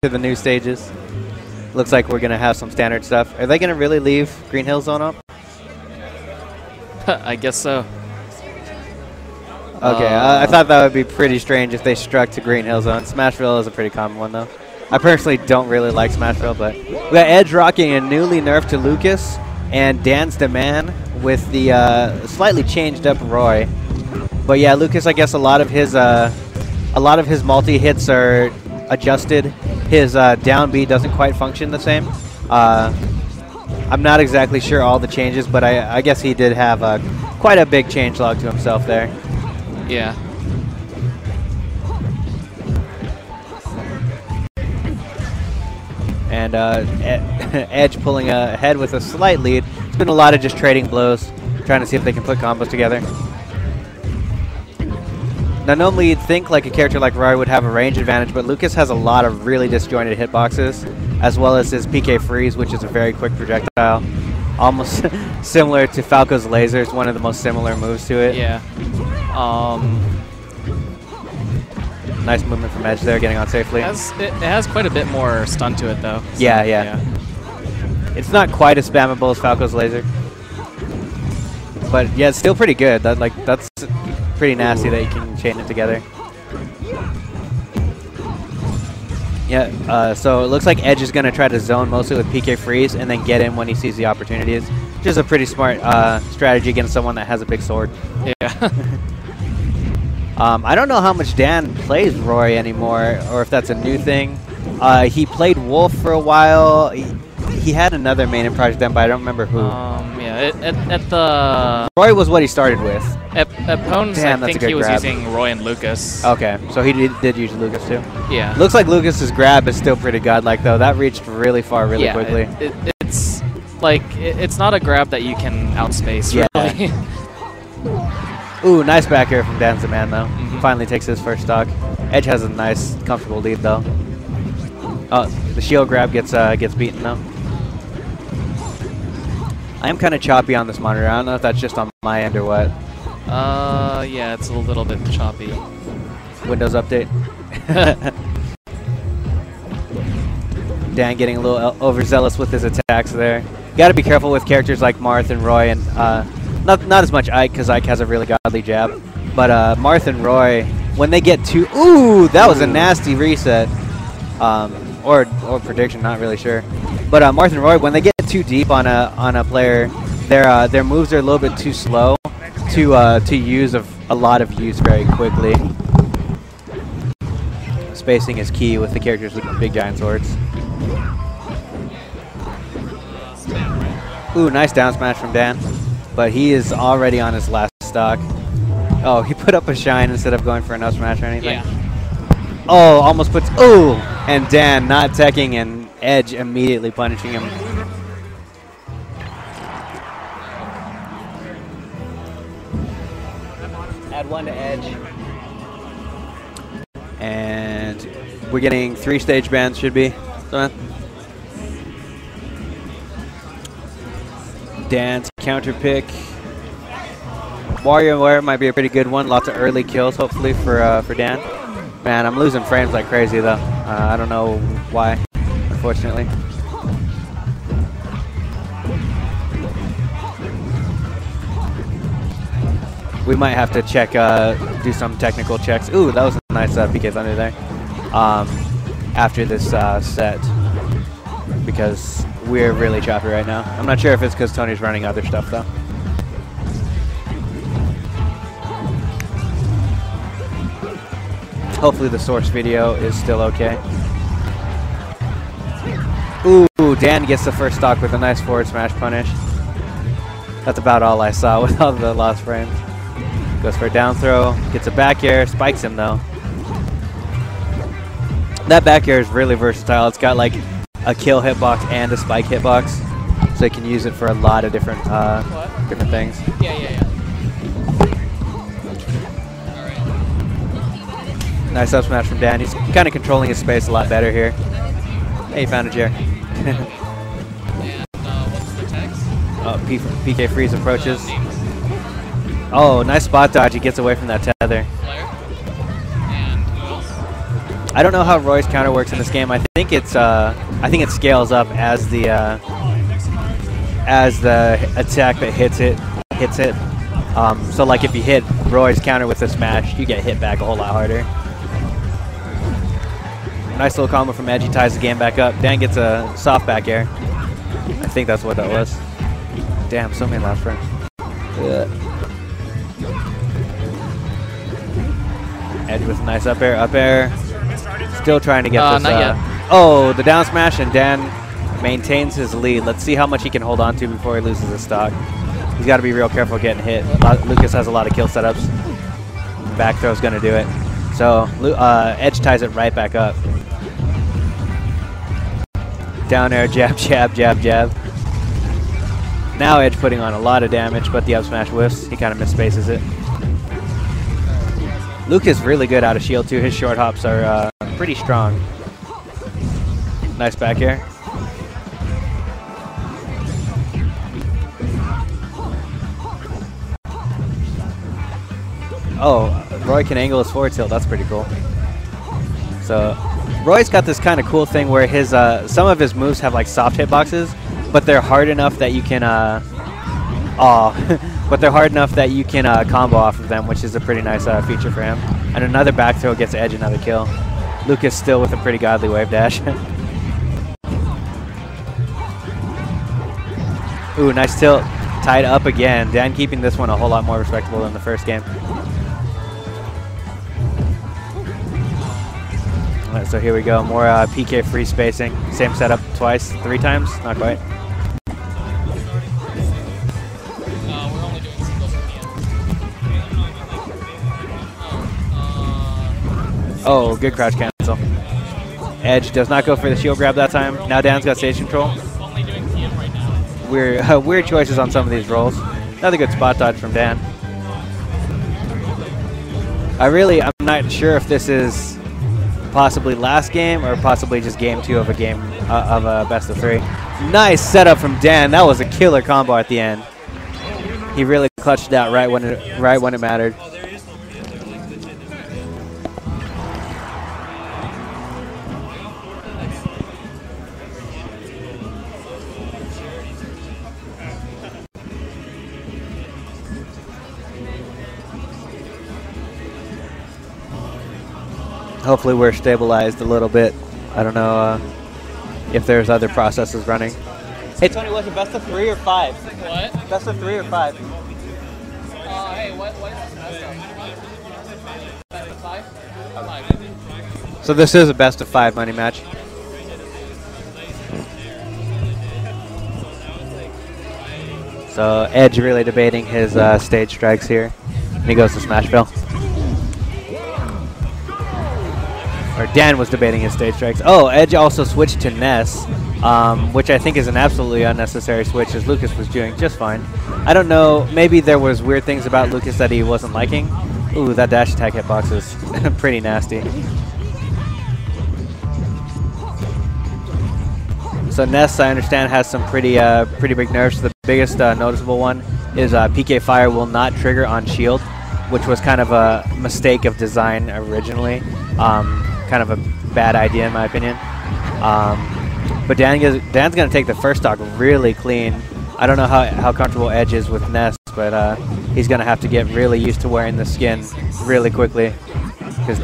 to the new stages. Looks like we're going to have some standard stuff. Are they going to really leave Green Hill Zone up? I guess so. Okay, I thought that would be pretty strange if they struck to Green Hill Zone. Smashville is a pretty common one, though. I personally don't really like Smashville, but we got Edge rocking a newly nerfed to Lucas and dansdaman with the slightly changed up Roy. But yeah, Lucas, I guess a lot of his multi hits are adjusted. His down B doesn't quite function the same. I'm not exactly sure all the changes, but I guess he did have quite a big changelog to himself there. Yeah. And Edge pulling ahead with a slight lead. It's been a lot of just trading blows, trying to see if they can put combos together. Now, normally you'd think like a character like Roy would have a range advantage, but Lucas has a lot of really disjointed hitboxes, as well as his PK freeze, which is a very quick projectile. Almost similar to Falco's laser. It's one of the most similar moves to it. Yeah. Nice movement from Edge there, getting on safely. It has quite a bit more stun to it, though. So, yeah. It's not quite as spammable as Falco's laser, but yeah, it's still pretty good. That's pretty nasty that you can chain it together. Yeah, so it looks like Edge is going to try to zone mostly with PK freeze and then get in when he sees the opportunities. Which is a pretty smart strategy against someone that has a big sword. Yeah. I don't know how much Dan plays Roy anymore, or if that's a new thing. He played Wolf for a while. He had another main in Project M, but I don't remember who. Yeah, at the... Roy was what he started with. At Pones, Damn, I think he was using Roy and Lucas. Okay, so he did use Lucas too. Yeah. Looks like Lucas's grab is still pretty godlike though. That reached really far really quickly. It's like, it's not a grab that you can outspace, really. Ooh, nice back air from dansdaman though. Finally takes his first stock. Edge has a nice, comfortable lead though. Oh, the shield grab gets beaten though. I am kind of choppy on this monitor. I don't know if that's just on my end or what. Yeah, it's a little bit choppy. Windows update. Dan getting a little overzealous with his attacks there. Got to be careful with characters like Marth and Roy, and not as much Ike, because Ike has a really godly jab. But Marth and Roy, when they get too... Ooh, that was a nasty reset. Or prediction, not really sure. But Marth and Roy, when they get too deep on a player, their moves are a little bit too slow to use a lot of use very quickly. Spacing is key with the characters with big giant swords. Ooh, nice down smash from Dan, but he is already on his last stock. Oh, he put up a shine instead of going for an up smash or anything. Yeah. Oh, almost puts... Ooh! And Dan not teching and Edge immediately punishing him. Add one to Edge. And we're getting 3 stage bans, should be. Dan's counter pick. WarioWare might be a pretty good one. Lots of early kills, hopefully, for Dan. Man, I'm losing frames like crazy, though. I don't know why, unfortunately. We might have to check, do some technical checks. Ooh, that was a nice PK Thunder there. After this set, because we're really choppy right now. I'm not sure if it's because Tony's running other stuff, though. Hopefully the source video is still okay. Ooh, Dan gets the first stock with a nice forward smash punish. That's about all I saw with all the lost frames. Goes for a down throw, gets a back air, spikes him though. That back air is really versatile. It's got like a kill hitbox and a spike hitbox, so you can use it for a lot of different different things. Yeah. Nice up smash from Dan. He's kind of controlling his space a lot better here. Hey, found a chair. And what's the text? PK freeze approaches. Oh, nice spot dodge. He gets away from that tether. Player? And who else? I don't know how Roy's counter works in this game. I think it scales up as the attack that hits it. So like if you hit Roy's counter with a smash, you get hit back a whole lot harder. Nice little combo from Edge. He ties the game back up. Dan gets a soft back air. I think that's what that was. Damn, so many last frames. Edge with a nice up air. Still trying to get this. Not yet. Oh, the down smash, and Dan maintains his lead. Let's see how much he can hold on to before he loses his stock. He's got to be real careful getting hit. Lucas has a lot of kill setups. Back throw's going to do it. So Edge ties it right back up. Down air, jab, jab, jab, jab. Now Edge putting on a lot of damage, but the up smash whiffs. He kind of misspaces it. Lucas really good out of shield too. His short hops are pretty strong. Nice back air. Oh, Roy can angle his forward tilt. That's pretty cool. So Roy's got this kind of cool thing where his some of his moves have like soft hitboxes, but they're hard enough that you can combo off of them, which is a pretty nice feature for him. And another back throw gets Edge another kill. Lucas still with a pretty godly wave dash. Ooh, nice tilt. Tied up again. Dan keeping this one a whole lot more respectable than the first game. All right, so here we go. More PK free spacing. Same setup twice, 3 times. Not quite. We're only doing singles at the end. Oh, good crouch cancel. Edge does not go for the shield grab that time. Now Dan's got stage control. Only doing TM right now. Weird choices on some of these rolls. Another good spot dodge from Dan. I'm not sure if this is possibly last game or possibly just game 2 of a game of a best of 3. Nice setup from Dan. That was a killer combo at the end. He really clutched it out right when it mattered. Hopefully we're stabilized a little bit. I don't know if there's other processes running. Hey Tony, was it best of 3 or 5? What? Best of 3 or 5? Hey, what is best of? Best of 5? 5. So this is a best of 5 money match. So Edge really debating his stage strikes here. And he goes to Smashville. Or Dan was debating his stage strikes. Oh, Edge also switched to Ness, which I think is an absolutely unnecessary switch, as Lucas was doing just fine. I don't know, maybe there was weird things about Lucas that he wasn't liking. Ooh, that dash attack hitbox is pretty nasty. So Ness, I understand, has some pretty big nerfs. The biggest noticeable one is PK Fire will not trigger on shield, which was kind of a mistake of design originally. Kind of a bad idea in my opinion. But Dan's going to take the first stock really clean. I don't know how comfortable Edge is with Ness, but he's going to have to get really used to wearing the skin really quickly because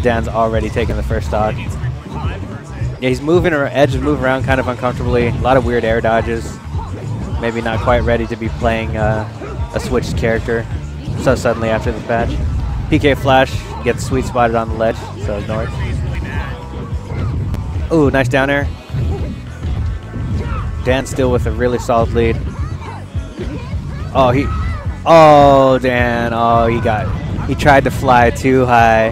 Dan's already taken the first stock. Yeah, Edge is moving around kind of uncomfortably. A lot of weird air dodges. Maybe not quite ready to be playing a switched character so suddenly after the patch. PK Flash gets sweet spotted on the ledge, so ignore it. Ooh, nice down air. Dan still with a really solid lead. Oh, Dan. Oh, he tried to fly too high,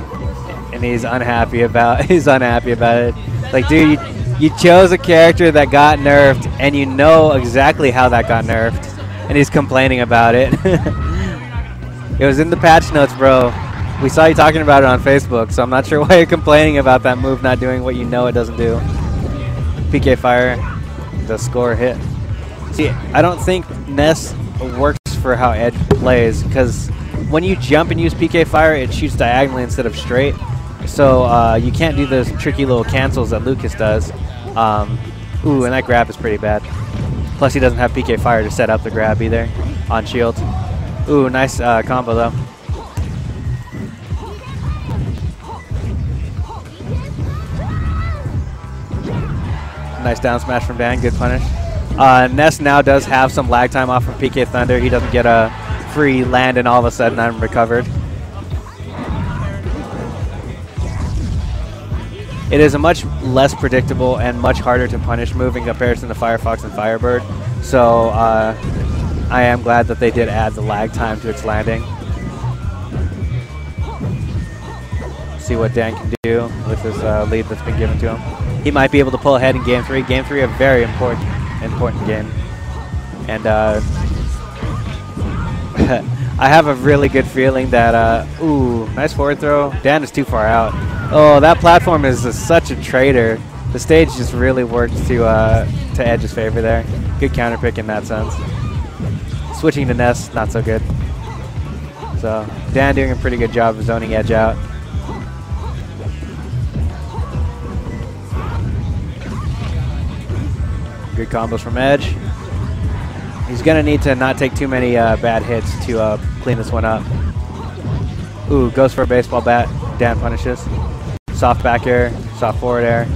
and he's unhappy about it. Like, dude, you chose a character that got nerfed, and you know exactly how that got nerfed, and he's complaining about it. It was in the patch notes, bro. We saw you talking about it on Facebook, so I'm not sure why you're complaining about that move not doing what you know it doesn't do. PK Fire, the score hit. See, I don't think Ness works for how Edge plays, because when you jump and use PK Fire, it shoots diagonally instead of straight. So you can't do those tricky little cancels that Lucas does. Ooh, and that grab is pretty bad. Plus he doesn't have PK Fire to set up the grab either on shield. Ooh, nice combo though. Nice down smash from Dan, good punish. Ness now does have some lag time off from PK Thunder. He doesn't get a free land and all of a sudden I'm recovered. It is a much less predictable and much harder to punish move in comparison to Firefox and Firebird. So I am glad that they did add the lag time to its landing. See what Dan can do with his lead that's been given to him. He might be able to pull ahead in Game 3. Game 3, a very important game. And I have a really good feeling that, ooh, nice forward throw. Dan is too far out. Oh, that platform is such a traitor. The stage just really worked to Edge's favor there. Good counter pick in that sense. Switching to Ness, not so good. So Dan doing a pretty good job of zoning Edge out. Good combos from Edge. He's going to need to not take too many bad hits to clean this one up. Ooh, goes for a baseball bat. Dan punishes. Soft back air, soft forward air.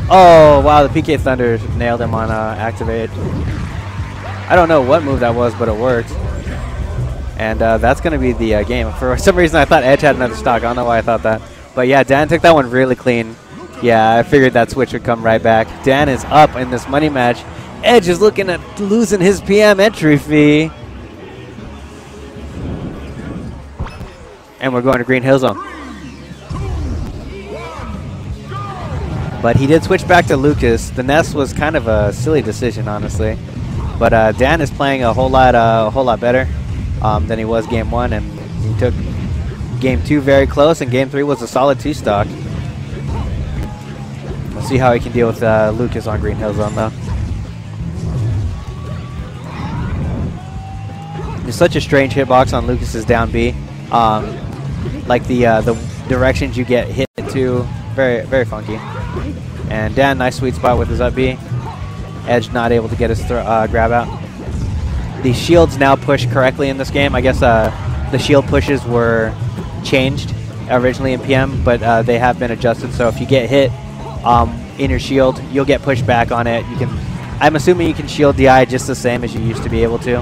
Oh, wow, the PK Thunder nailed him on activate. I don't know what move that was, but it worked. And that's going to be the game. For some reason, I thought Edge had another stock. I don't know why I thought that. But yeah, Dan took that one really clean. Yeah, I figured that switch would come right back. Dan is up in this money match. Edge is looking at losing his PM entry fee. And we're going to Green Hill Zone. But he did switch back to Lucas. The Ness was kind of a silly decision, honestly. But Dan is playing a whole lot better than he was Game 1, and he took Game 2 very close, and Game 3 was a solid 2-stock. We'll see how he can deal with Lucas on Green Hill Zone, though. There's such a strange hitbox on Lucas's down B. Like the directions you get hit to, very funky. And Dan, nice sweet spot with his up B. Edge not able to get his grab out. The shields now push correctly in this game. I guess the shield pushes were changed originally in PM, but they have been adjusted. So if you get hit in your shield, you'll get pushed back on it. You can, I'm assuming you can shield DI just the same as you used to be able to.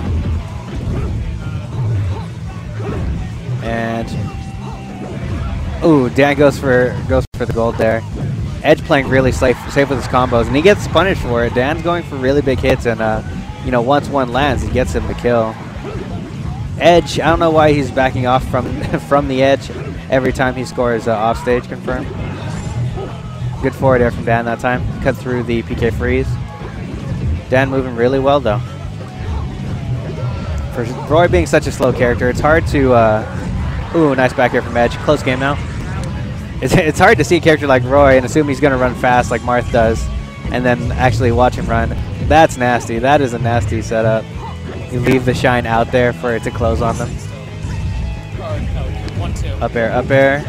And ooh, Dan goes for the gold there. Edge playing really safe with his combos, and he gets punished for it. Dan's going for really big hits, and you know, once one lands, he gets him to kill. Edge, I don't know why he's backing off from the edge every time he scores off stage confirm. Good forward air from Dan that time. Cut through the PK freeze. Dan moving really well though. For Roy being such a slow character, it's hard to. Ooh, nice back air from Edge. Close game now. It's hard to see a character like Roy and assume he's going to run fast like Marth does, and then actually watch him run. That's nasty. That is a nasty setup. You leave the shine out there for it to close on them. Up air, up air.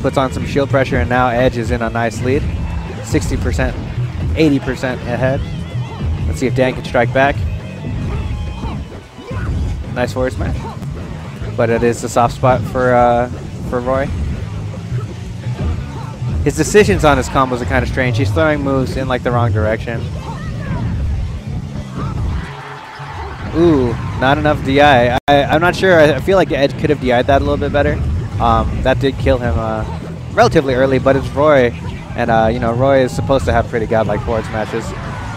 Puts on some shield pressure, and now Edge is in a nice lead. 60%, 80% ahead. Let's see if Dan can strike back. Nice forward smash. But it is the soft spot for Roy. His decisions on his combos are kind of strange. He's throwing moves in like the wrong direction. Ooh, not enough DI. I'm not sure. I feel like Edge could have DI'd that a little bit better. That did kill him relatively early, but it's Roy. And, you know, Roy is supposed to have pretty godlike forward smashes.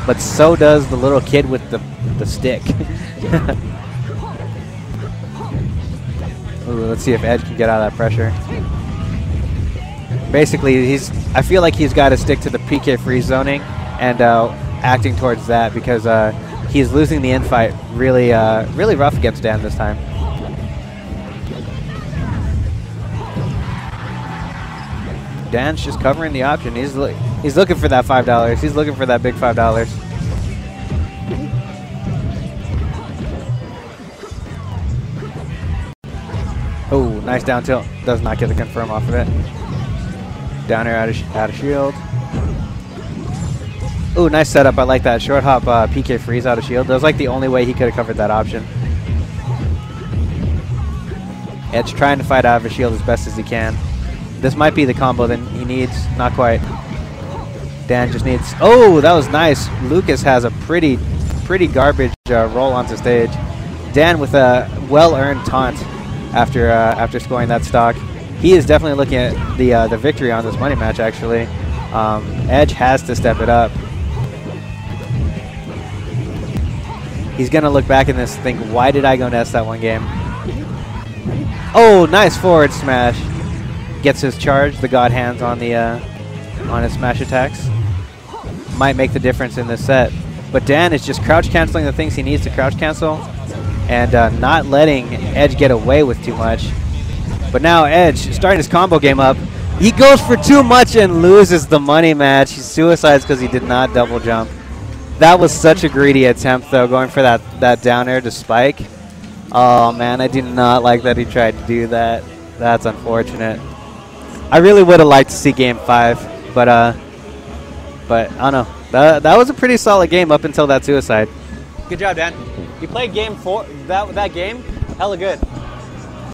But so does the little kid with the stick. Ooh, let's see if Edge can get out of that pressure. Basically, I feel like he's got to stick to the PK freeze zoning and acting towards that, because he's losing the infight really rough against Dan this time. Dan's just covering the option. He's looking for that $5. He's looking for that big $5. Oh, nice down tilt. Does not get the confirm off of it. Down air out of shield. Ooh, nice setup. I like that. Short hop PK freeze out of shield. That was like the only way he could have covered that option. Edge trying to fight out of a shield as best as he can. This might be the combo that he needs. Not quite. Dan just needs... Oh, that was nice. Lucas has a pretty garbage roll onto stage. Dan with a well-earned taunt after scoring that stock. He is definitely looking at the victory on this money match, actually. Edge has to step it up. He's going to look back in this and think, why did I go Ness that one game? Oh, nice forward smash. Gets his charge, the God hands on his smash attacks. Might make the difference in this set. But Dan is just crouch canceling the things he needs to crouch cancel and not letting Edge get away with too much. But now Edge starting his combo game up. He goes for too much and loses the money match. He suicides because he did not double jump. That was such a greedy attempt, though, going for that down air to spike. Oh, man, I do not like that he tried to do that. That's unfortunate. I really would have liked to see Game 5, but I don't know. That was a pretty solid game up until that suicide. Good job, Dan. You played Game 4, that game, hella good.